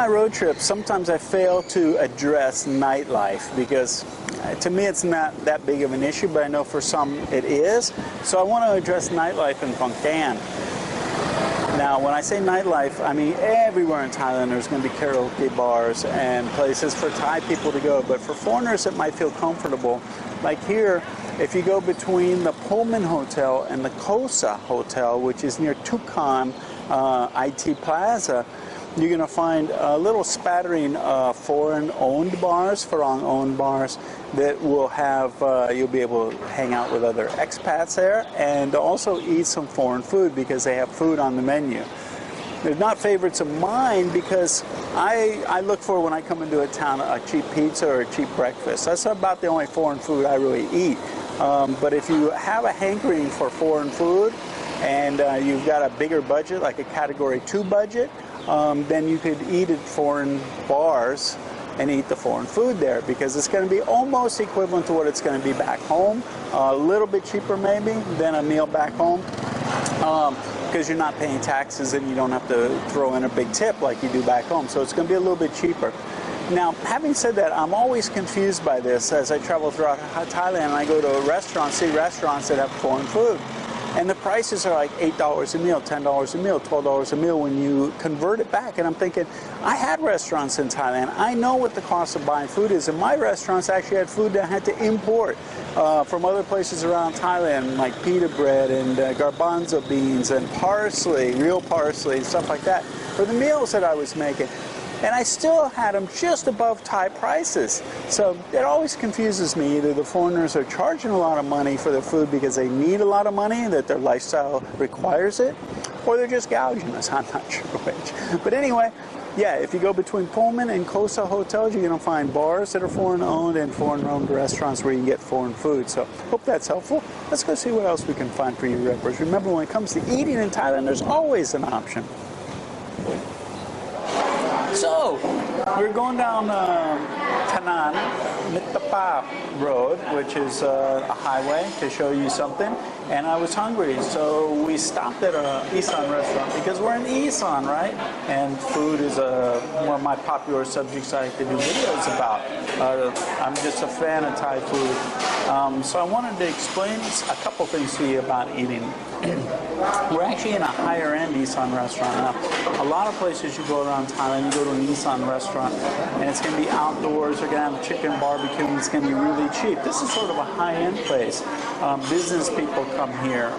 my road trips, sometimes I fail to address nightlife because to me it's not that big of an issue, but I know for some it is. So I want to address nightlife in Khon Kaen. Now, when I say nightlife, I mean everywhere in Thailand there's going to be karaoke bars and places for Thai people to go. But for foreigners that might feel comfortable, like here, if you go between the Pullman Hotel and the Kosa Hotel, which is near Khon Kaen IT Plaza, you're going to find a little spattering foreign-owned bars, Farang-owned bars, that will have, you'll be able to hang out with other expats there and also eat some foreign food because they have food on the menu. They're not favorites of mine because I look for, when I come into a town, a cheap pizza or a cheap breakfast. That's about the only foreign food I really eat. But if you have a hankering for foreign food and you've got a bigger budget, like a Category 2 budget, then you could eat at foreign bars and eat the foreign food there because it's going to be almost equivalent to what it's going to be back home. A little bit cheaper maybe than a meal back home because you're not paying taxes and you don't have to throw in a big tip like you do back home. So it's going to be a little bit cheaper. Now, having said that, I'm always confused by this as I travel throughout Thailand and I go to restaurants, see restaurants that have foreign food. And the prices are like $8 a meal, $10 a meal, $12 a meal when you convert it back. And I'm thinking, I had restaurants in Thailand. I know what the cost of buying food is. And my restaurants actually had food that I had to import from other places around Thailand, like pita bread and garbanzo beans and parsley, real parsley, stuff like that, for the meals that I was making. And I still had them just above Thai prices. So it always confuses me. Either the foreigners are charging a lot of money for their food because they need a lot of money, that their lifestyle requires it, or they're just gouging us. I'm not sure which. But anyway, yeah, if you go between Pullman and Kosa hotels, you're going to find bars that are foreign-owned and foreign-owned restaurants where you can get foreign food. So hope that's helpful. Let's go see what else we can find for you rippers. Remember, when it comes to eating in Thailand, there's always an option. So, we're going down Mithraphap Road, which is a highway, to show you something. And I was hungry, so we stopped at a Isan restaurant because we're in Isan, right? And food is one of my popular subjects I like to do videos about. I'm just a fan of Thai food. So I wanted to explain a couple things to you about eating. We're actually in a higher-end Isan restaurant. Now, a lot of places you go around Thailand, you go to an Isan restaurant, and it's going to be outdoors. They're going to have chicken barbecue, and it's going to be really cheap. This is sort of a high-end place. Business people come here.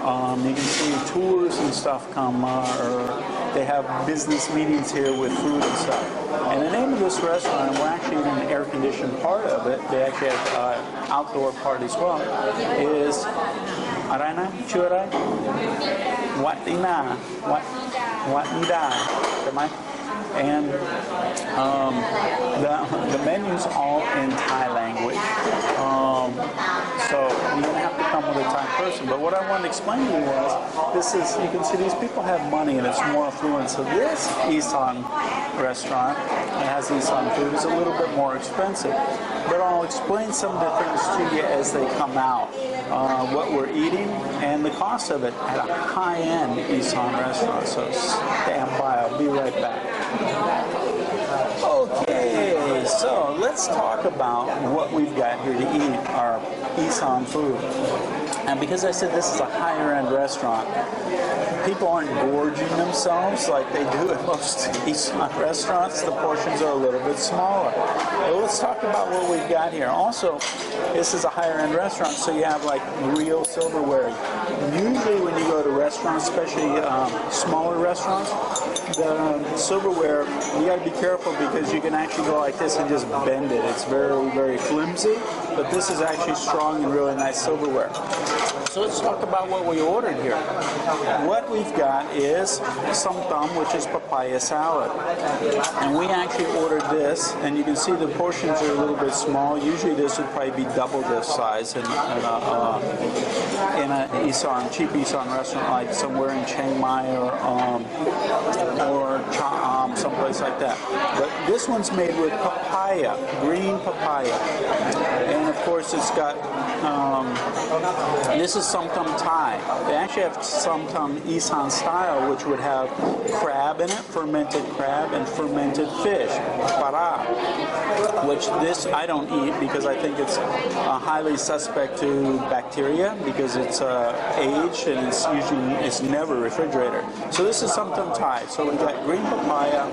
You can see tours and stuff come, or they have business meetings here with food and stuff. And the name of this restaurant, and we're actually in an air-conditioned part of it, they actually have an outdoor part as well, is Arana, Churai, Watina, Watnida, and the menu's all in Thai language. So you're going to have to come with a Thai person. But what I wanted to explain to you was, this is, you can see these people have money and it's more affluent. So this Isan restaurant that has Isan food is a little bit more expensive. But I'll explain some of the things to you as they come out. What we're eating and the cost of it at a high-end Isan restaurant. So stand by, I'll be right back. Okay, so let's talk about what we've got here to eat, our Isan food. And because I said this is a higher-end restaurant, people aren't gorging themselves like they do at most Isan restaurants. The portions are a little bit smaller. But let's talk about what we've got here. Also, this is a higher-end restaurant, so you have like real silverware. Usually when you go to restaurants, especially smaller restaurants, the silverware, you got to be careful because you can actually go like this and just bend it. It's very, very flimsy, but this is actually strong and really nice silverware. So let's talk about what we ordered here. What we've got is somtam, which is papaya salad. And we actually ordered this, and you can see the portions are a little bit small. Usually this would probably be double this size in a Isan, cheap Isan restaurant like somewhere in Chiang Mai or someplace like that. But this one's made with papaya, green papaya. And of course course, it's got, this is Somtam Thai. They actually have Somtam Isan style, which would have crab in it, fermented crab, and fermented fish, para, which this I don't eat because I think it's highly suspect to bacteria because it's aged and it's never refrigerated. So this is Somtam Thai. So we got green papaya,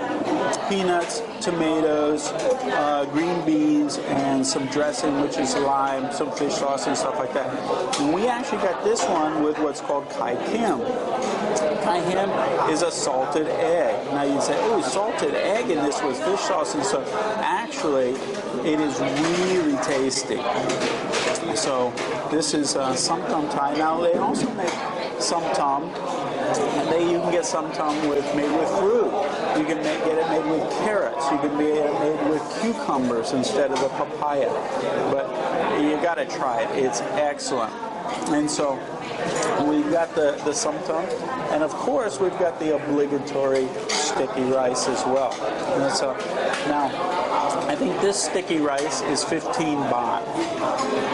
peanuts, tomatoes, green beans, and some dressing, which is lime, some fish sauce and stuff like that. And we actually got this one with what's called Khon Kaen. Khon Kaen is a salted egg. Now you'd say, oh, salted egg in this with fish sauce and stuff. Actually, it is really tasty. So this is Somtam Thai. Now they also make Somtam, and you can get Somtam made with fruit. You can get it made with carrots. You can get it made with cucumbers instead of the papaya. But you got to try it. It's excellent. And so we've got the Somtam, and of course we've got the obligatory sticky rice as well. And so now, I think this sticky rice is 15 baht.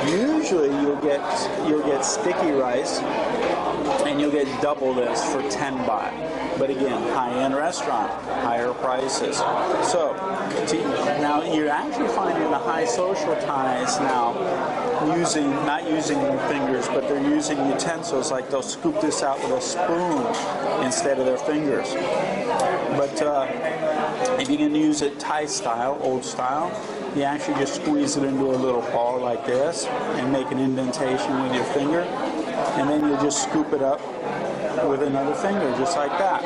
Usually you'll get sticky rice, and you'll get double this for 10 baht. But again, high-end restaurant, higher prices. So now you're actually finding the high social Thais now not using their fingers, but they're using utensils. Like they'll scoop this out with a spoon instead of their fingers. But if you can use it Thai style, old style, you actually just squeeze it into a little ball like this and make an indentation with your finger, and then you just scoop it up with another finger, just like that.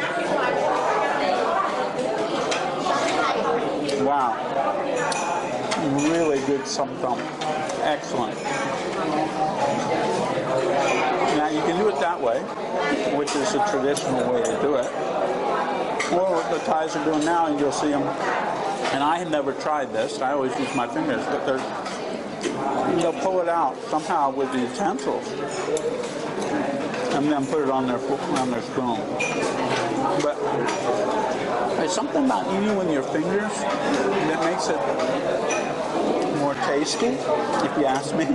Wow. Really good Somtam. Excellent. Now you can do it that way, which is the traditional way to do it. Or what the Thais are doing now, and you'll see them, and I have never tried this, I always use my fingers, but they'll pull it out somehow with the utensils and then put it on their spoon. But there's something about eating with your fingers that makes it more tasty, if you ask me.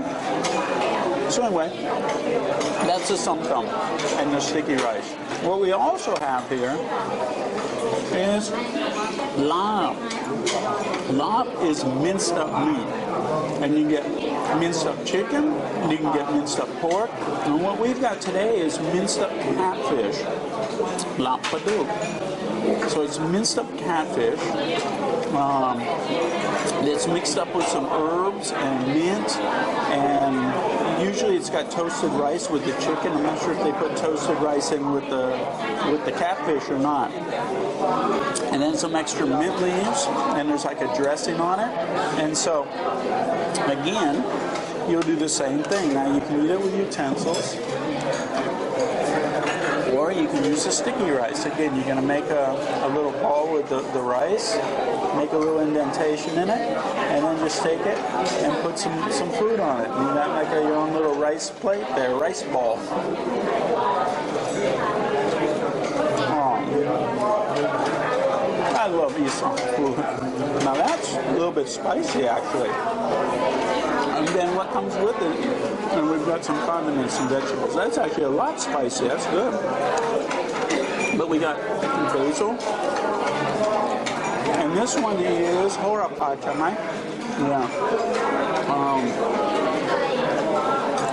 So anyway, that's the Somtam and the sticky rice. What we also have here is lap. Lap is minced up meat. And you get minced up chicken, and you can get minced up pork. And what we've got today is minced up catfish, lap paduk. So it's minced up catfish. It's mixed up with some herbs and mint, and usually it's got toasted rice with the chicken. I'm not sure if they put toasted rice in with the catfish or not. And then some extra mint leaves, and there's like a dressing on it. And so, again, you'll do the same thing. Now you can eat it with utensils, or you can use the sticky rice. Again, you're going to make a little ball with the rice, make a little indentation in it, and then just take it and put some food on it. You got like your own little rice plate there, rice ball. I love Isan food. Now that's a little bit spicy actually. And then what comes with it, and we've got some condiments and vegetables. That's actually a lot spicy, that's good. But we got basil. And this one is horapachamai. Yeah.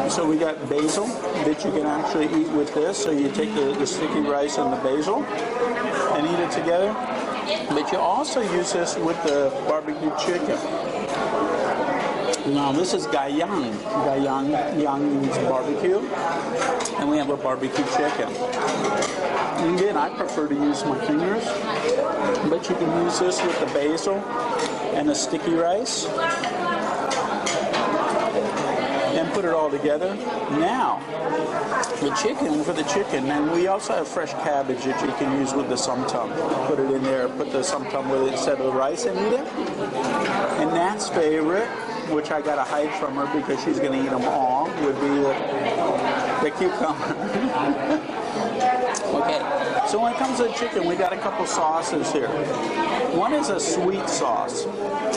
So we got basil that you can actually eat with this. So you take the sticky rice and the basil and eat it together. But you also use this with the barbecue chicken. Now this is gayang. Yang means barbecue. And we have a barbecue chicken. And again, I prefer to use my fingers. But you can use this with the basil and the sticky rice. And put it all together. Now, for the chicken, and we also have fresh cabbage that you can use with the Somtam. Put it in there, put the Somtam with it instead of the rice and eat it. And Nat's favorite, which I gotta hide from her because she's gonna eat them all, would be the cucumber. Okay, so when it comes to chicken, we got a couple sauces here. One is a sweet sauce.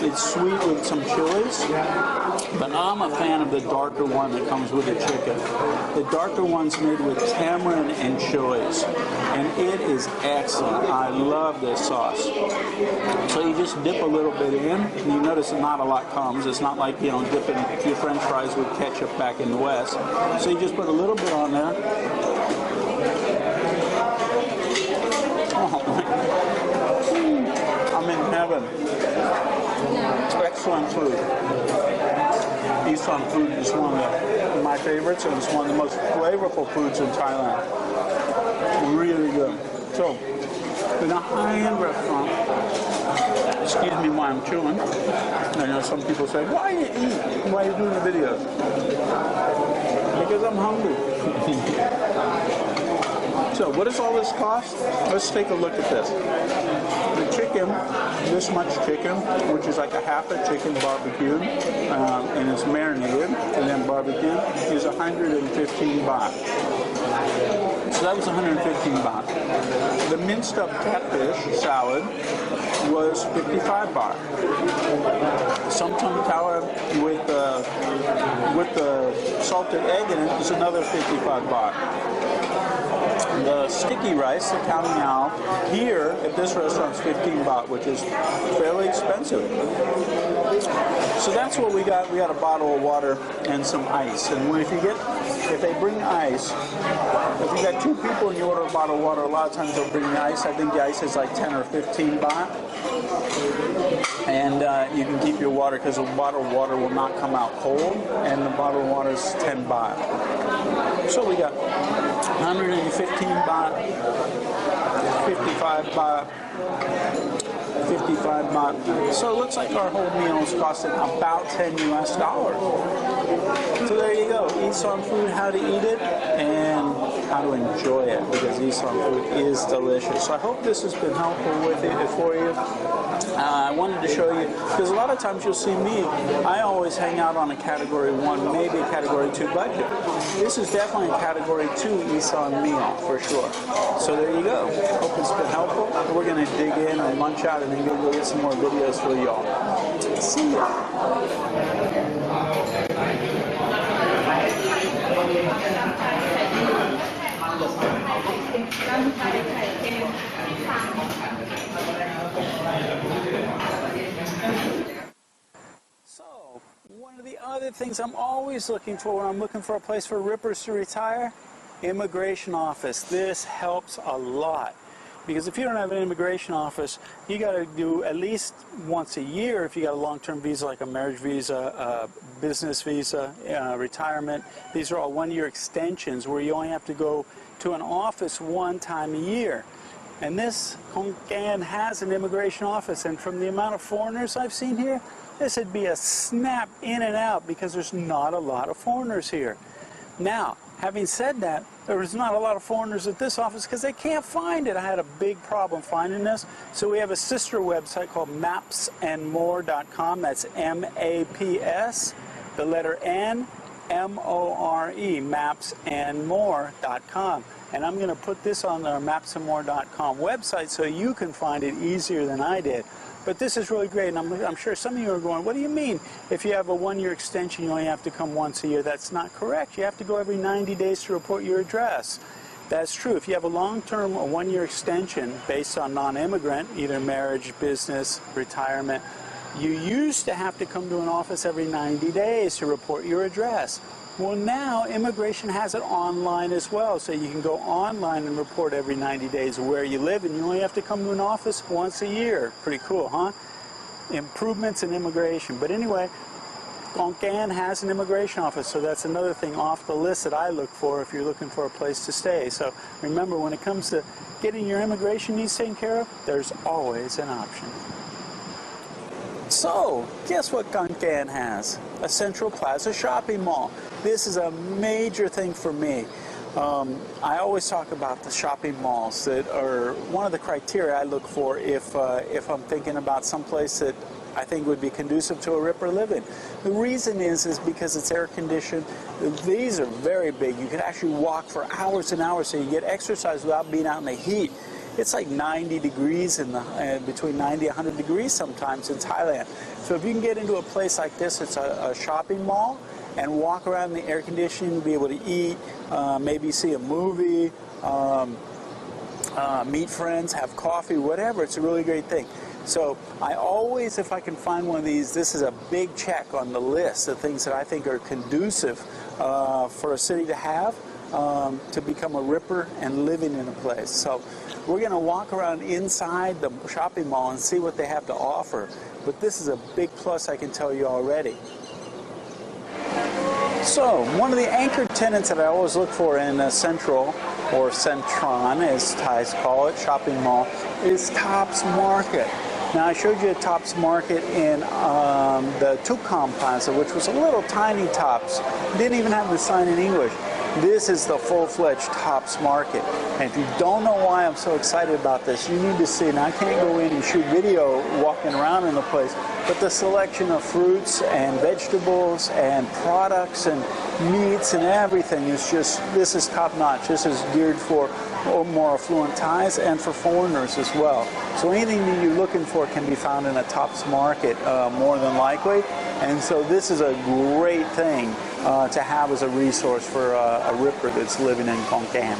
It's sweet with some chilies, but I'm a fan of the darker one that comes with the chicken. The darker one's made with tamarind and chilies, and it is excellent. I love this sauce. So you just dip a little bit in, and you notice that not a lot comes. It's not like, you know, dipping your French fries with ketchup back in the West. So you just put a little bit on there. I'm in heaven. Excellent food. Isan food is one of my favorites, and it's one of the most flavorful foods in Thailand. Really good. So, in a high-end restaurant, excuse me while I'm chewing. I know some people say, why you eat? Why are you doing the videos? Because I'm hungry. So what does all this cost? Let's take a look at this. The chicken, this much chicken, which is like a half a chicken barbecued, and it's marinated and then barbecued, is 115 baht. So that was 115 baht. The minced up catfish salad was 55 baht. Some tongue tower with the salted egg in it is another 55 baht. The sticky rice, the khao niao, here at this restaurant is 15 baht, which is fairly expensive. So that's what we got. We got a bottle of water and some ice. And if they bring ice, if you got two people and you order a bottle of water, a lot of times they'll bring the ice. I think the ice is like 10 or 15 baht. And you can keep your water because a bottle of water will not come out cold, and the bottle of water is 10 baht. So we got 115 baht, 55 baht, 55 baht. So it looks like our whole meal is costing about $10 US. So there you go. Isan food, how to eat it, and how to enjoy it, because Isan food is delicious. So I hope this has been helpful for you. I wanted to show you, because a lot of times you'll see me, I always hang out on a Category 1, maybe a Category 2 budget. This is definitely a Category 2 Isan meal, for sure. So there you go. Hope it's been helpful. We're going to dig in and munch out and then go get some more videos for y'all. See ya. So, one of the other things I'm always looking for when I'm looking for a place for rippers to retire, immigration office. This helps a lot. Because if you don't have an immigration office, you got to do at least once a year if you got a long-term visa like a marriage visa, a business visa, retirement. These are all one-year extensions where you only have to go to an office one time a year. And this Khon Kaen has an immigration office, and from the amount of foreigners I've seen here, this would be a snap in and out because there's not a lot of foreigners here. Now, having said that, there was not a lot of foreigners at this office because they can't find it. I had a big problem finding this. So we have a sister website called mapsandmore.com. That's M-A-P-S, the letter N, M-O-R-E, mapsandmore.com. And I'm going to put this on our mapsandmore.com website so you can find it easier than I did. But this is really great, and I'm sure some of you are going, what do you mean? If you have a one-year extension, you only have to come once a year. That's not correct. You have to go every 90 days to report your address. That's true. If you have a long-term or one-year extension based on non-immigrant, either marriage, business, retirement, you used to have to come to an office every 90 days to report your address. Well, now immigration has it online as well, so you can go online and report every 90 days where you live, and you only have to come to an office once a year. Pretty cool, huh? Improvements in immigration. But anyway, Khon Kaen has an immigration office, so that's another thing off the list that I look for if you're looking for a place to stay. So remember, when it comes to getting your immigration needs taken care of, there's always an option. So, guess what Khon Kaen has? A Central Plaza shopping mall. This is a major thing for me. I always talk about the shopping malls that are one of the criteria I look for if I'm thinking about some place that I think would be conducive to a ripper living. The reason is because it's air conditioned. These are very big. You can actually walk for hours and hours, so you get exercise without being out in the heat. It's like 90 degrees between 90 and 100 degrees sometimes in Thailand. So if you can get into a place like this, it's a shopping mall, and walk around in the air conditioning, be able to eat, maybe see a movie, meet friends, have coffee, whatever. It's a really great thing. So I always, if I can find one of these, this is a big check on the list of things that I think are conducive for a city to have, to become a ripper and living in a place. So we're going to walk around inside the shopping mall and see what they have to offer. But this is a big plus, I can tell you already. So one of the anchor tenants that I always look for in a central, or Centron as Thais call it, shopping mall, is Tops Market. Now I showed you a Tops Market in the Khon Plaza, which was a little tiny Tops. Didn't even have the sign in English. This is the full-fledged Tops Market. And if you don't know why I'm so excited about this, you need to see. Now I can't go in and shoot video walking around in the place, but the selection of fruits and vegetables and products and meats and everything is just, this is top-notch. This is geared for more affluent Thais and for foreigners as well. So anything that you're looking for can be found in a Tops Market, more than likely. And so this is a great thing to have as a resource for a ripper that's living in Khon Kaen.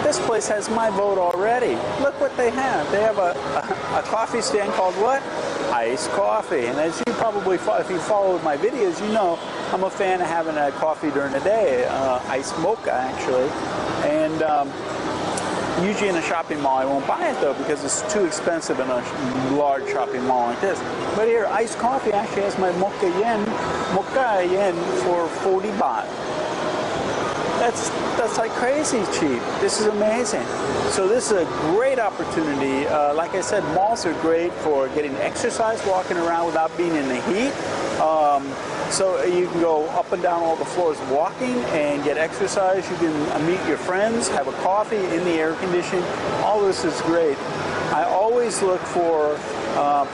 This place has my vote already. Look what they have. They have a coffee stand called what? Iced coffee. And as you probably, if you followed my videos, you know I'm a fan of having a coffee during the day, iced mocha actually. And usually in a shopping mall, I won't buy it though because it's too expensive in a large shopping mall like this. But here, iced coffee actually has my mocha yen for 40 baht. That's like crazy cheap. This is amazing. So this is a great opportunity. Like I said, malls are great for getting exercise, walking around without being in the heat. So you can go up and down all the floors walking and get exercise. You can meet your friends, have a coffee in the air conditioning. All this is great. I always look for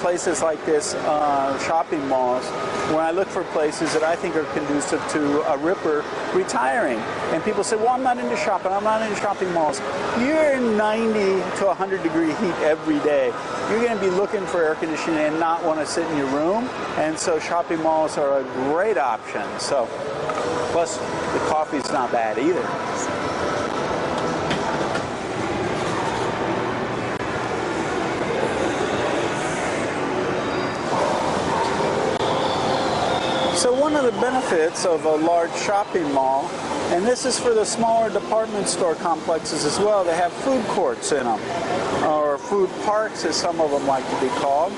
places like this, shopping malls, when I look for places that I think are conducive to a ripper retiring. And people say, well, I'm not into shopping, I'm not into shopping malls. You're in 90 to 100 degree heat every day. You're going to be looking for air conditioning and not want to sit in your room. And so shopping malls are a great option. So, plus the coffee's not bad either. So one of the benefits of a large shopping mall, and this is for the smaller department store complexes as well, they have food courts in them, or food parks as some of them like to be called.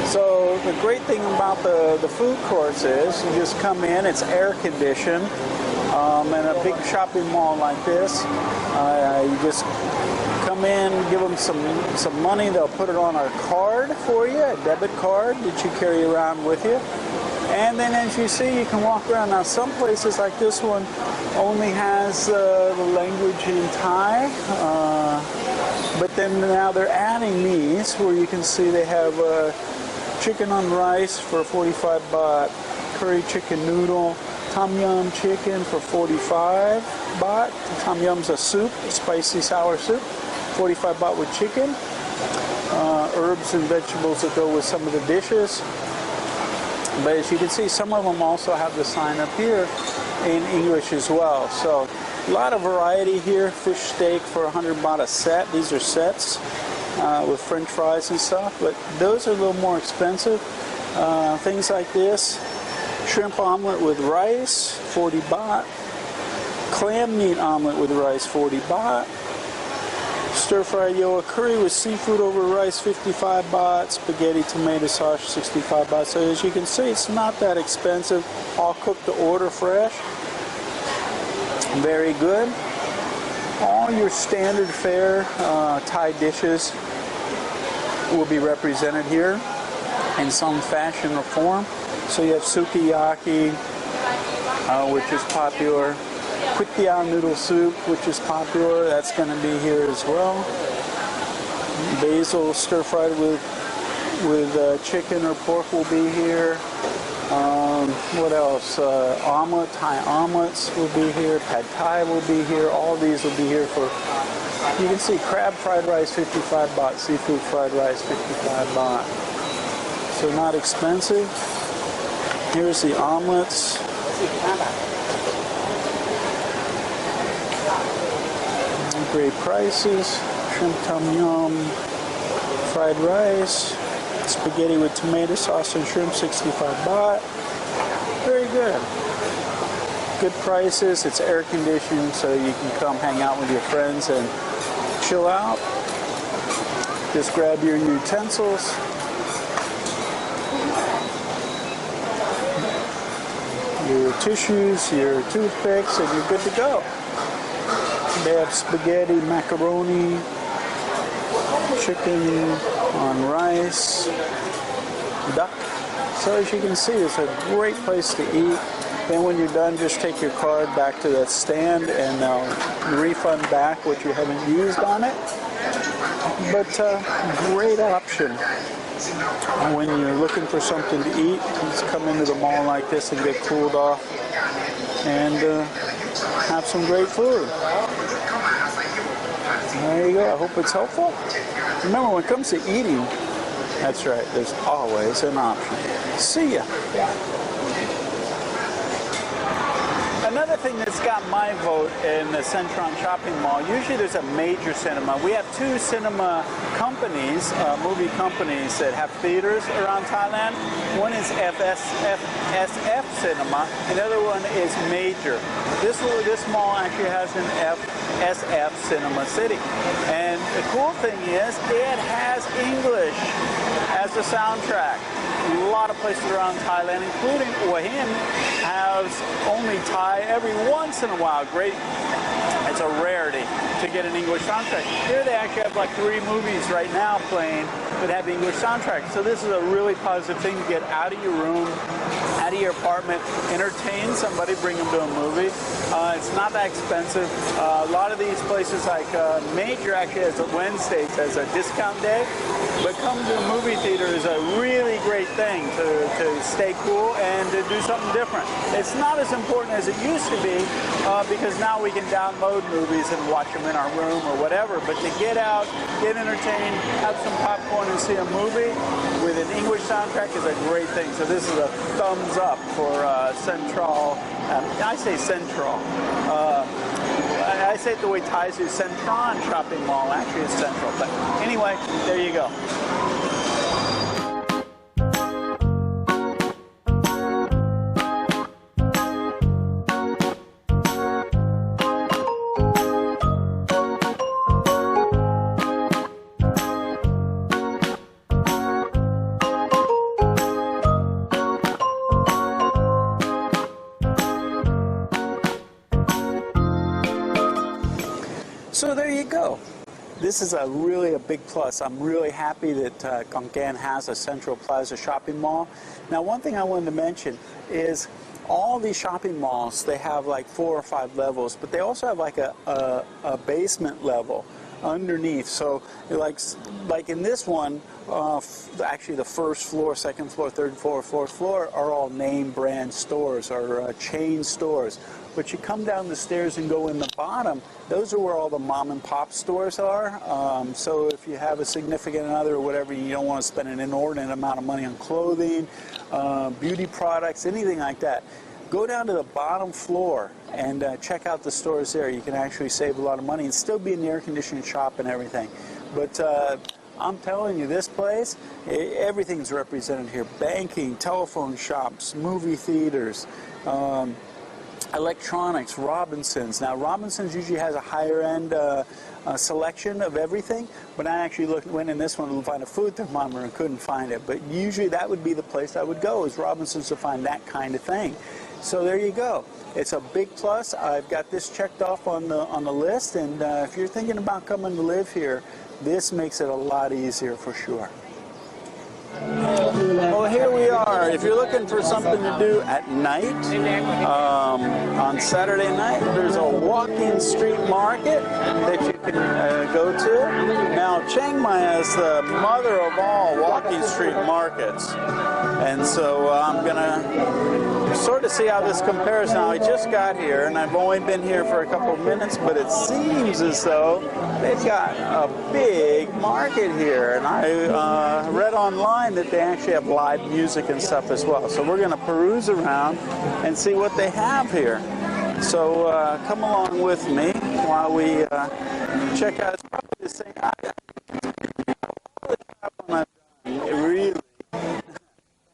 So the great thing about the food courts is you just come in, it's air conditioned, in a big shopping mall like this, you just come in, give them some money, they'll put it on a card for you, a debit card that you carry around with you. And then as you see, you can walk around. Now some places like this one only has the language in Thai, but then now they're adding these where you can see they have chicken on rice for 45 baht, curry chicken noodle, tom yum chicken for 45 baht. Tom yum's a soup, a spicy sour soup, 45 baht with chicken, herbs and vegetables that go with some of the dishes. But as you can see, some of them also have the sign up here in English as well. So a lot of variety here. Fish steak for 100 baht a set. These are sets with French fries and stuff. But those are a little more expensive. Things like this. Shrimp omelet with rice, 40 baht. Clam meat omelet with rice, 40 baht. Stir-fried yoa curry with seafood over rice, 55 baht. Spaghetti tomato sauce, 65 baht. So as you can see, it's not that expensive. All cooked to order fresh. Very good. All your standard fare Thai dishes will be represented here in some fashion or form. So you have sukiyaki, which is popular. Kway noodle soup, which is popular, that's going to be here as well. Basil stir-fried with chicken or pork will be here. What else? Omelet, Thai omelets will be here. Pad Thai will be here. All these will be here for, you can see crab fried rice, 55 baht. Seafood fried rice, 55 baht. So not expensive. Here's the omelets. Great prices. Shrimp tom yum, fried rice, spaghetti with tomato sauce and shrimp, 65 baht. Very good. Good prices. It's air conditioned, so you can come hang out with your friends and chill out. Just grab your utensils. Your tissues, your toothpicks, and you're good to go. They have spaghetti, macaroni, chicken on rice, duck. So as you can see, it's a great place to eat. Then when you're done, just take your card back to that stand and they'll refund back what you haven't used on it. But great option. When you're looking for something to eat, just come into the mall like this and get cooled off and have some great food. There you go. I hope it's helpful. Remember, when it comes to eating, that's right, there's always an option. See ya. Another thing that's got my vote in the Centron Shopping Mall, usually there's a major cinema. We have two cinema companies, movie companies that have theaters around Thailand. One is SF cinema. Another one is major. This mall actually has an SF Cinema City. And the cool thing is it has English as the soundtrack. A lot of places around Thailand, including Hua Hin, has only Thai every once in a while. Great. It's a rarity to get an English soundtrack. Here they actually have like 3 movies right now playing that have English soundtracks. So this is a really positive thing to get out of your room, out of your apartment, entertain somebody, bring them to a movie. It's not that expensive. A lot of these places like Major actually has Wednesdays as a discount day, but coming to a movie theater is a really great thing to stay cool and to do something different. It's not as important as it used to be because now we can download movies and watch them in our room or whatever, but to get out, get entertained, have some popcorn and see a movie with an English soundtrack is a great thing. So this is a thumbs up for Central. I say Central. I say it the way Thais do. Centron Shopping Mall actually is Central. But anyway, there you go. So there you go. This is really a big plus. I'm really happy that Khon Kaen has a Central Plaza shopping mall. Now, one thing I wanted to mention is all these shopping malls, they have like 4 or 5 levels, but they also have like a basement level underneath. So like in this one, actually the first floor, second floor, third floor, fourth floor are all name brand stores or chain stores. But you come down the stairs and go in the bottom, those are where all the mom and pop stores are. So if you have a significant other or whatever, you don't want to spend an inordinate amount of money on clothing, beauty products, anything like that, go down to the bottom floor and check out the stores there. You can actually save a lot of money and still be in the air-conditioned shop and everything. But I'm telling you, this place, everything's represented here. Banking, telephone shops, movie theaters, electronics, Robinsons. Now, Robinsons usually has a higher-end selection of everything, but I actually went in this one to find a food thermometer and couldn't find it. But usually that would be the place I would go, is Robinsons, to find that kind of thing. So there you go. It's a big plus. I've got this checked off on the list, and if you're thinking about coming to live here, this makes it a lot easier for sure. Well, here we are. If you're looking for something to do at night, on Saturday night, there's a walk-in street market that you can go to. Now, Chiang Mai is the mother of all walking street markets, and so I'm going to sort of see how this compares. Now, I just got here, and I've only been here for a couple of minutes, but it seems as though they've got a big market here, and I read online that they actually have live music and stuff as well. So we're going to peruse around and see what they have here. So come along with me while we check out. It's probably the same. Really,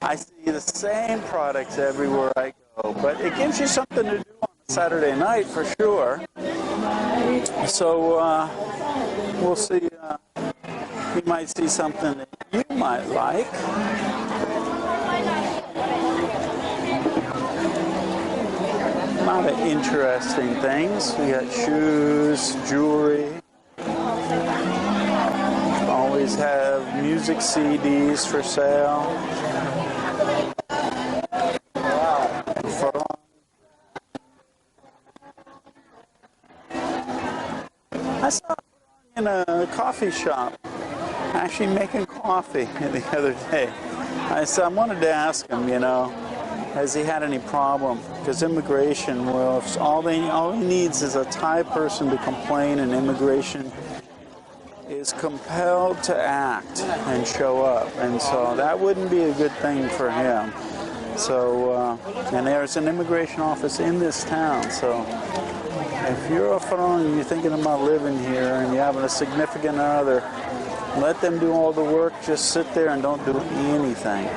I see the same products everywhere I go, but it gives you something to do on a Saturday night for sure. So we'll see. You might see something that you might like. A lot of interesting things. We got shoes, jewelry. Always have music CDs for sale. Wow. I saw in a coffee shop actually making coffee the other day. I wanted to ask him, you know, has he had any problem? Because immigration, well, if all he needs is a Thai person to complain, and immigration is compelled to act and show up, and so that wouldn't be a good thing for him. So, and there's an immigration office in this town, so if you're a Farang and you're thinking about living here and you're having a significant other, let them do all the work, just sit there and don't do anything.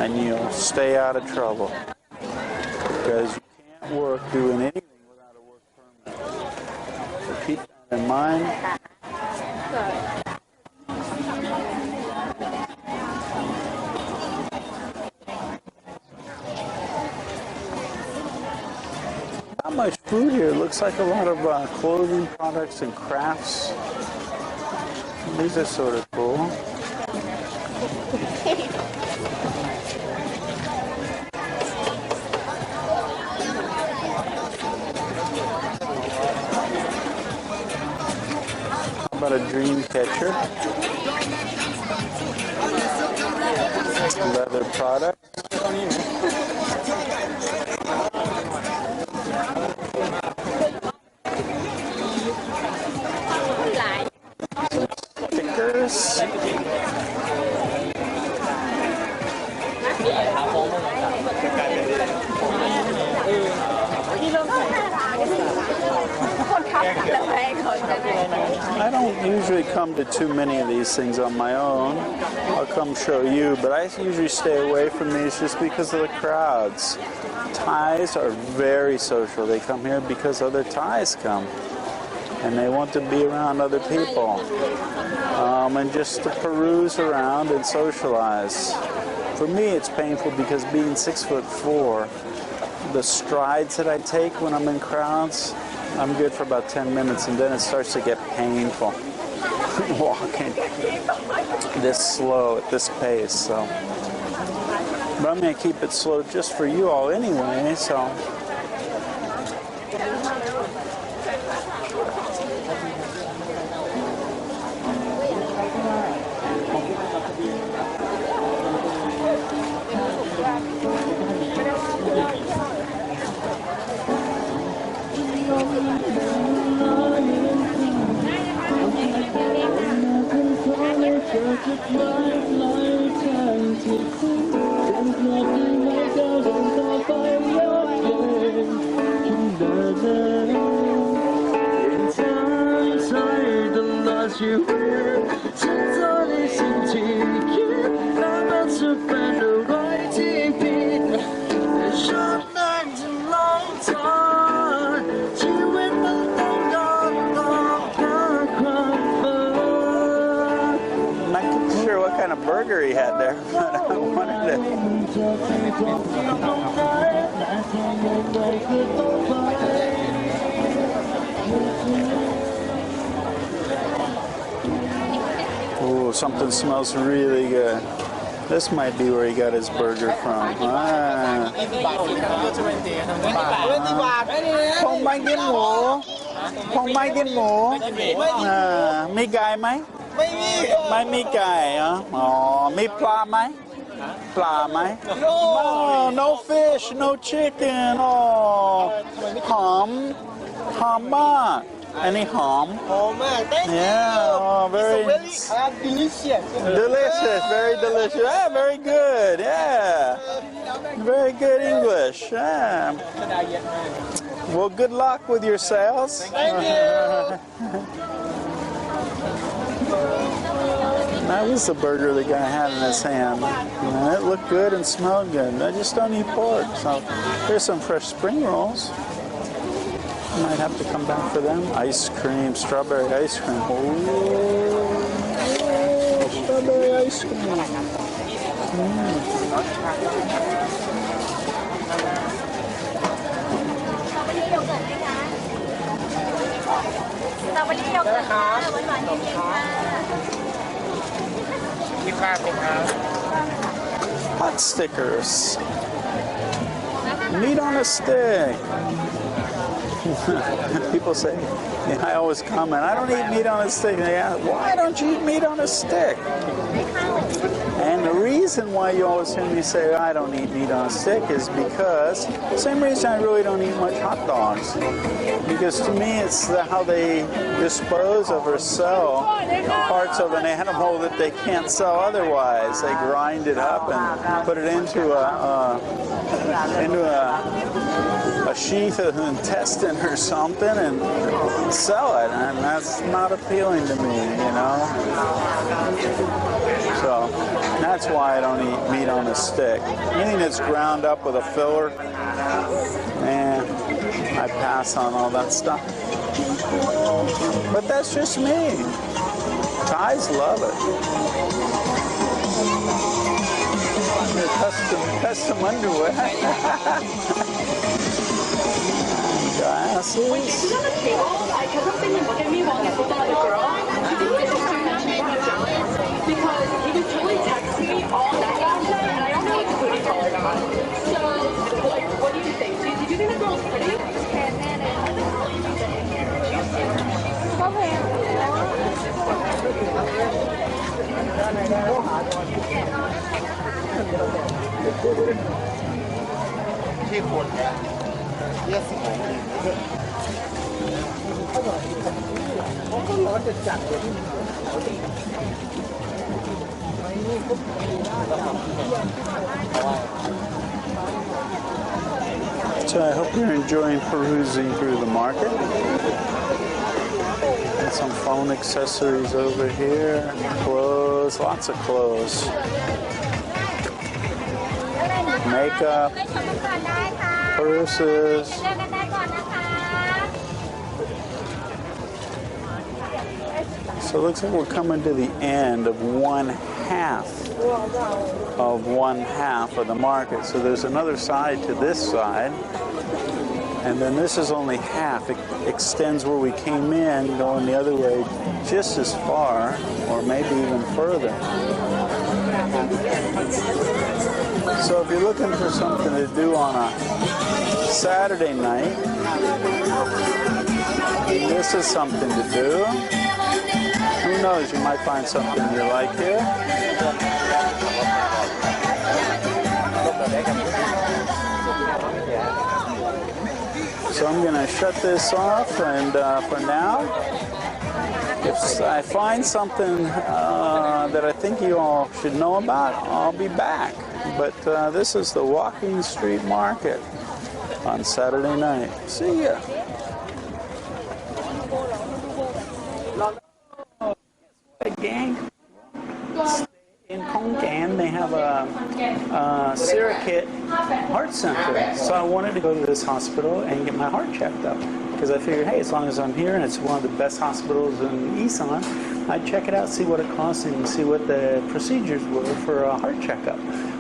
and you'll stay out of trouble. Because you can't work doing anything without a work permit. So keep that in mind. Not much food here. It looks like a lot of clothing products and crafts. These are sort of cool. How about a dream catcher? Leather products. Stickers. I don't usually come to too many of these things on my own. I'll come show you, but I usually stay away from these just because of the crowds. Thais are very social. They come here because other Thais come, and they want to be around other people, and just to peruse around and socialize. For me, it's painful because being 6'4", the strides that I take when I'm in crowds, I'm good for about 10 minutes, and then it starts to get painful walking this slow at this pace. So, but I'm going to keep it slow just for you all anyway. So. Burger he had there, but I wanted it. Oh, something smells really good. This might be where he got his burger from. Không maiกินหมูkhông maiกินหมูมีไก่ไหมไม่มีไก่อ๋อมีปลาไหมปลาไหม no fish no chicken อ๋อหอมมากอันนี้หอมมาก yeah oh, very delicious very delicious yeah, very good yeah very good English yeah. Well, good luck with your sales. Thank you. That was the burger the guy had in his hand. It looked good and smelled good. I just don't eat pork. So here's some fresh spring rolls. Might have to come back for them. Ice cream, strawberry ice cream. Oh, strawberry ice cream. Hot stickers. Meat on a stick. People say, I always comment, I don't eat meat on a stick. And they ask, why don't you eat meat on a stick? And the reason why you always hear me say I don't eat meat on a stick is because, same reason I really don't eat much hot dogs. Because to me it's how they dispose of or sell parts of an animal that they can't sell otherwise. They grind it up and put it into a sheath of an intestine or something and sell it, and that's not appealing to me, you know. So That's why I don't eat meat on a stick. Anything that's ground up with a filler, man, I pass on all that stuff. But that's just me. Thais love it. Custom underwear. Glasses. When you sit on the table, I kept on thinking, look at me while you look at the girl. She didn't get to made me jealous because he was totally texting me all night last night, and I don't know what to put color on. So, like, what do you think? Do you think the girl's pretty? So I hope you're enjoying perusing through the market. And some phone accessories over here. Clothes, lots of clothes. Makeup, purses. So it looks like we're coming to the end of one half of the market. So there's another side to this side. And then this is only half. It extends where we came in, going the other way just as far, or maybe even further. So if you're looking for something to do on a Saturday night, this is something to do. Who knows, you might find something you like here. So I'm going to shut this off, and for now, if I find something that I think you all should know about, I'll be back. But this is the Walking Street Market on Saturday night. See ya. Hey, gang. In Khon Kaen, they have a Sirikit Heart Center. So I wanted to go to this hospital and get my heart checked up. Because I figured, hey, as long as I'm here and it's one of the best hospitals in Isan, I'd check it out, see what it costs, and see what the procedures were for a heart checkup.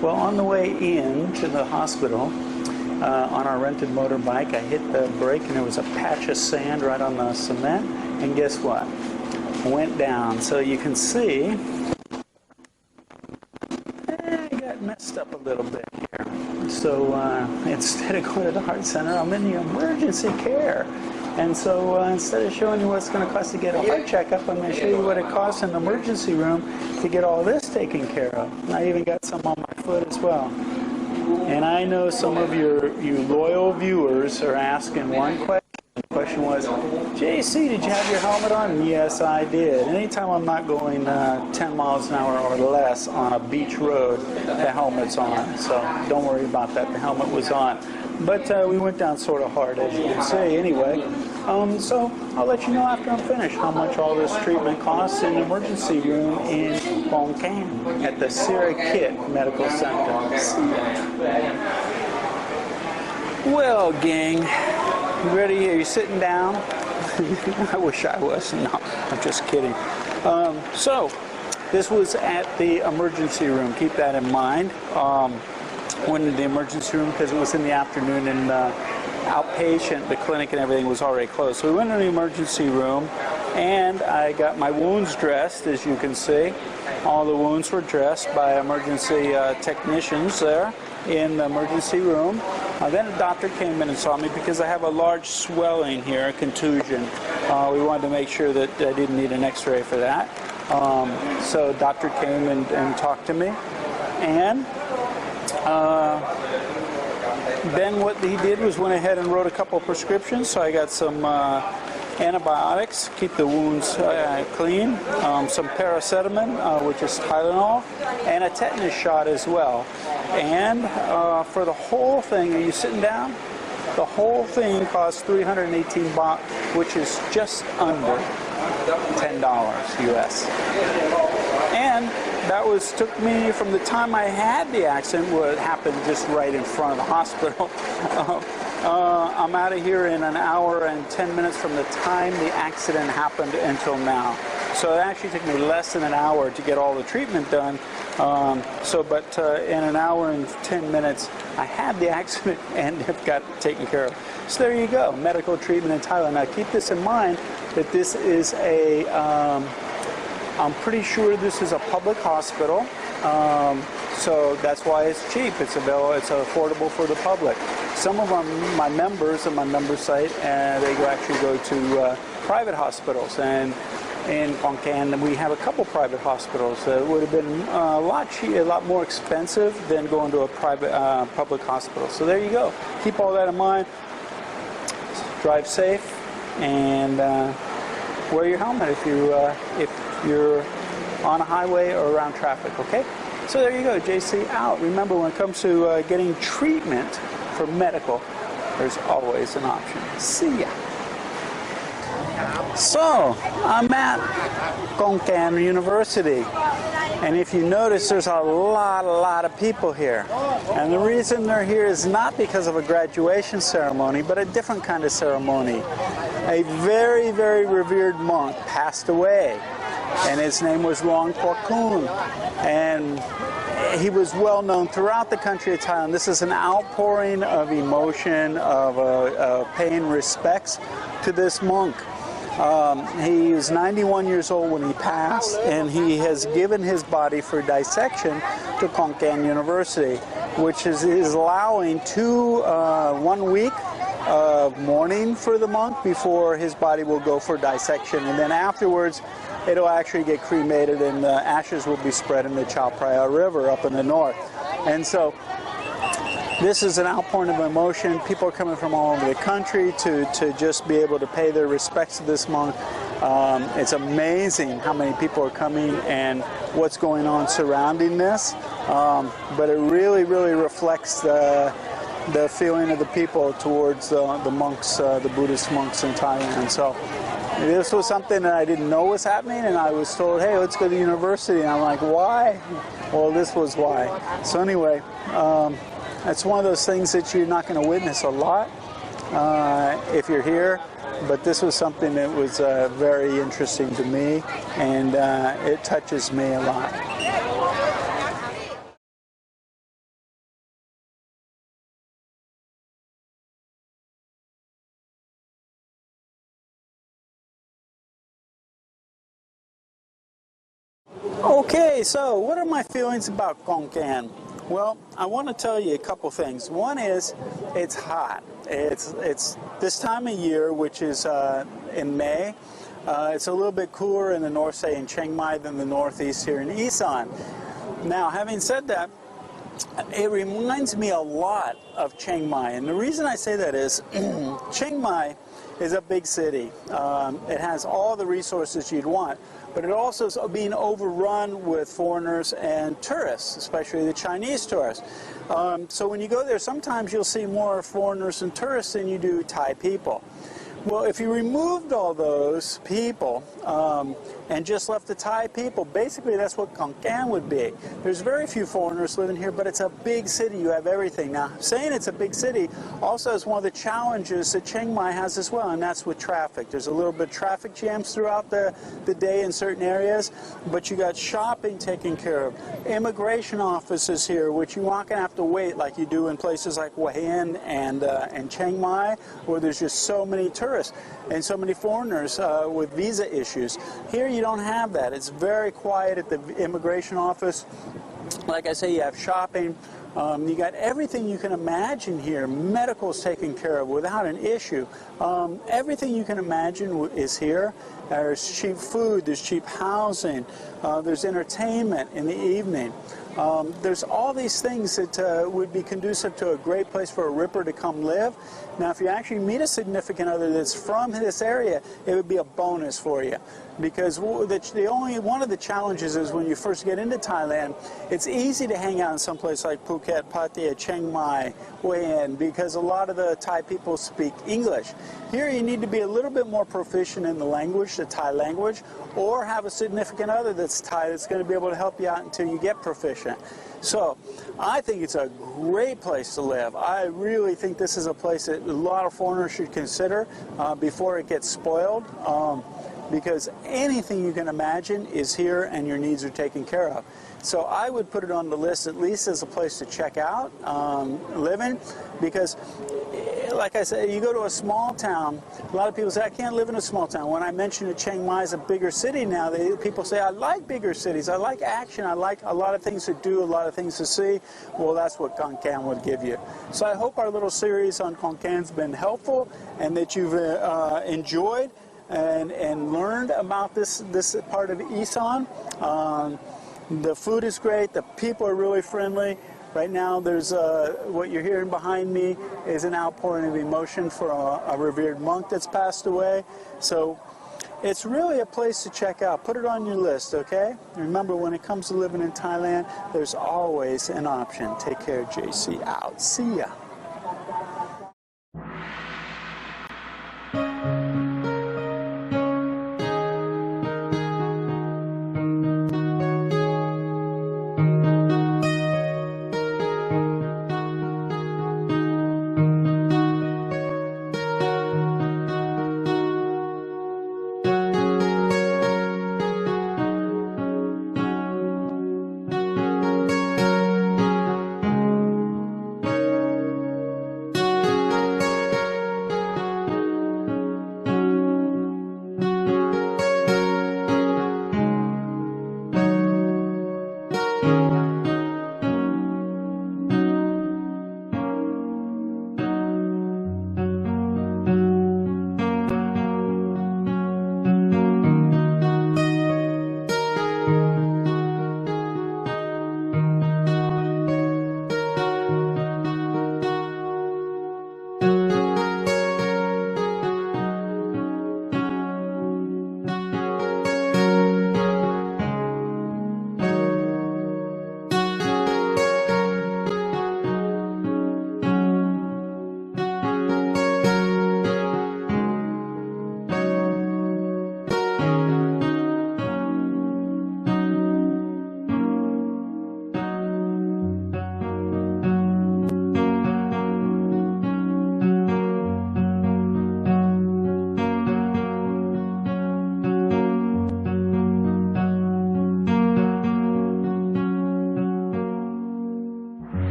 Well, on the way in to the hospital, on our rented motorbike, I hit the brake and there was a patch of sand right on the cement. And guess what? Went down. So you can see, I got messed up a little bit here. So instead of going to the heart center, I'm in the emergency care. And so instead of showing you what it's going to cost to get a heart checkup, I'm going to show you what it costs in the emergency room to get all this taken care of. And I even got some on my foot as well. And I know some of you loyal viewers are asking one question. The question was, JC, did you have your helmet on? And yes, I did. Anytime I'm not going 10 miles an hour or less on a beach road, the helmet's on. So don't worry about that. The helmet was on. But we went down sort of hard, as you can see, anyway. So I'll let you know after I'm finished how much all this treatment costs in the emergency room in Khon Kaen at the Sirikit Medical Center. Well, gang, you ready here? You sitting down? I wish I was. No, I'm just kidding. So this was at the emergency room. Keep that in mind. Went into the emergency room because it was in the afternoon and outpatient, the clinic and everything was already closed. So we went to the emergency room and I got my wounds dressed, as you can see. All the wounds were dressed by emergency technicians there in the emergency room. Then a doctor came in and saw me because I have a large swelling here, a contusion. We wanted to make sure that I didn't need an x-ray for that. So a doctor came and talked to me. And then what he did was went ahead and wrote a couple of prescriptions. So I got some antibiotics, keep the wounds clean, some paracetamol, which is Thai-Lao, and a tetanus shot as well. And for the whole thing, are you sitting down? The whole thing costs 318 baht, which is just under $10 US. And that took me from the time I had the accident, what happened just right in front of the hospital. I'm out of here in an hour and 10 minutes from the time the accident happened until now. So it actually took me less than an hour to get all the treatment done. But in an hour and 10 minutes, I had the accident and it got taken care of. So there you go, medical treatment in Thailand. Now keep this in mind that this is I'm pretty sure this is a public hospital. So that's why it's cheap. It's available. It's affordable for the public. Some of my members on my member site, they actually go to private hospitals. And in Khon Kaen, we have a couple private hospitals. It would have been a lot more expensive than going to a private public hospital. So there you go. Keep all that in mind. Drive safe and wear your helmet if you're on a highway or around traffic. Okay. So there you go, JC out. Remember, when it comes to getting treatment for medical, there's always an option. See ya. So, I'm at Khon Kaen University. And if you notice, there's a lot of people here. And the reason they're here is not because of a graduation ceremony, but a different kind of ceremony. A very, very revered monk passed away. And his name was Khon Kaen, and he was well known throughout the country of Thailand. This is an outpouring of emotion, of paying respects to this monk. He was 91 years old when he passed, and he has given his body for dissection to Khon Kaen University, which is allowing 1 week of mourning for the monk before his body will go for dissection, and then afterwards it'll actually get cremated and the ashes will be spread in the Chao Phraya River up in the north. And so this is an outpouring of emotion. People are coming from all over the country to just be able to pay their respects to this monk. It's amazing how many people are coming and what's going on surrounding this. But it really reflects the feeling of the people towards the monks, the Buddhist monks in Thailand. So this was something that I didn't know was happening, and I was told, hey, let's go to university. And I'm like, why? Well, this was why. So anyway, it's one of those things that you're not going to witness a lot if you're here. But this was something that was very interesting to me, and it touches me a lot. Okay, so what are my feelings about Khon Kaen? Well, I want to tell you a couple things. One is it's hot. It's this time of year, which is in May. It's a little bit cooler in the north, say in Chiang Mai, than the northeast here in Isan. Now, having said that, it reminds me a lot of Chiang Mai, and the reason I say that is Chiang Mai is a big city. It has all the resources you'd want, but it also is being overrun with foreigners and tourists, especially the Chinese tourists. So when you go there, sometimes you'll see more foreigners and tourists than you do Thai people. Well, if you removed all those people and just left the Thai people, basically that's what Khon Kaen would be. There's very few foreigners living here, but it's a big city. You have everything. Now, saying it's a big city also is one of the challenges that Chiang Mai has as well, and that's with traffic. There's a little bit of traffic jams throughout the day in certain areas, but you got shopping taken care of. Immigration offices here, which you're not going to have to wait like you do in places like Hua Hin and Chiang Mai, where there's just so many tourists and so many foreigners with visa issues. Here you don't have that. It's very quiet at the immigration office. Like I say, you have shopping. You got everything you can imagine here. Medical's taken care of without an issue. Everything you can imagine is here. There's cheap food, there's cheap housing, there's entertainment in the evening. There's all these things that would be conducive to a great place for a Ripper to come live. Now, if you actually meet a significant other that's from this area, it would be a bonus for you. because one of the challenges is when you first get into Thailand, it's easy to hang out in some place like Phuket, Pattaya, Chiang Mai, Hue An, because a lot of the Thai people speak English. Here you need to be a little bit more proficient in the language, the Thai language, or have a significant other that's Thai that's going to be able to help you out until you get proficient. So I think it's a great place to live. I really think this is a place that a lot of foreigners should consider before it gets spoiled. Because anything you can imagine is here and your needs are taken care of. So I would put it on the list at least as a place to check out, living, because like I said, you go to a small town, a lot of people say, I can't live in a small town. When I mention that Chiang Mai is a bigger city now, people say, I like bigger cities, I like action, I like a lot of things to do, a lot of things to see. Well, that's what Khon Kaen would give you. So I hope our little series on Khon Kaen's been helpful and that you've enjoyed and learned about this part of Isan. The food is great. The people are really friendly. Right now, there's what you're hearing behind me is an outpouring of emotion for a revered monk that's passed away. So it's really a place to check out. Put it on your list, okay? Remember, when it comes to living in Thailand, there's always an option. Take care, JC out. See ya.